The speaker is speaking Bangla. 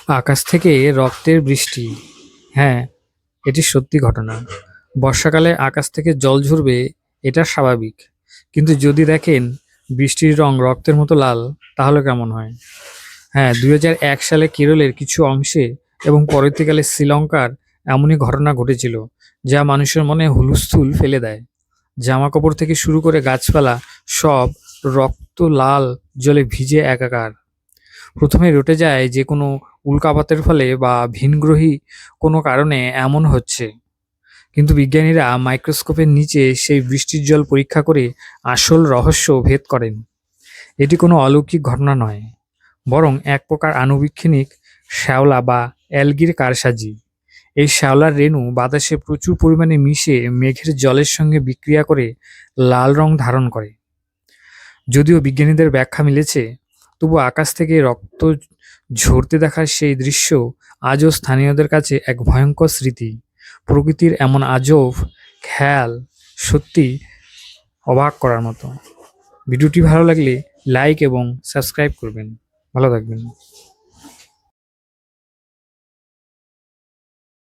আকাশ থেকে রক্তের বৃষ্টি। হ্যাঁ, এটি সত্যি ঘটনা। বর্ষাকালে আকাশ থেকে জল ঝরবে, এটা স্বাভাবিক। কিন্তু যদি দেখেন বৃষ্টির রং রক্তের মতো লাল, তাহলে কেমন হয়? হ্যাঁ, ২০০১ সালে কেরলের কিছু অংশে এবং পরবর্তীকালে শ্রীলঙ্কার এমনই ঘটনা ঘটেছিল, যা মানুষের মনে হুলস্থুল ফেলে দেয়। জামাকাপড় থেকে শুরু করে গাছপালা সব রক্ত লাল জলে ভিজে একাকার। প্রথমে রটে যায় যে কোনো উল্কাপাতের ফলে বা ভিনগ্রহী কোনো কারণে এমন হচ্ছে। কিন্তু বিজ্ঞানীরা মাইক্রোস্কোপের নিচে সেই বৃষ্টির জল পরীক্ষা করে আসল রহস্য ভেদ করেন। এটি কোনো অলৌকিক ঘটনা নয়, বরং এক প্রকার আণুবীক্ষণিক শ্যাওলা বা অ্যালগির কারসাজি। এই শ্যাওলার রেণু বাতাসে প্রচুর পরিমাণে মিশে মেঘের জলের সঙ্গে বিক্রিয়া করে লাল রং ধারণ করে। যদিও বিজ্ঞানীদের ব্যাখ্যা মিলেছে, তবু আকাশ থেকে রক্ত ঝরতে দেখার সেই দৃশ্য আজও স্থানীয়দের কাছে এক ভয়ঙ্কর স্মৃতি। প্রকৃতির এমন আজব খেয়াল সত্যি অবাক করার মতো। ভিডিওটি ভালো লাগলে লাইক এবং সাবস্ক্রাইব করবেন। ভালো থাকবেন।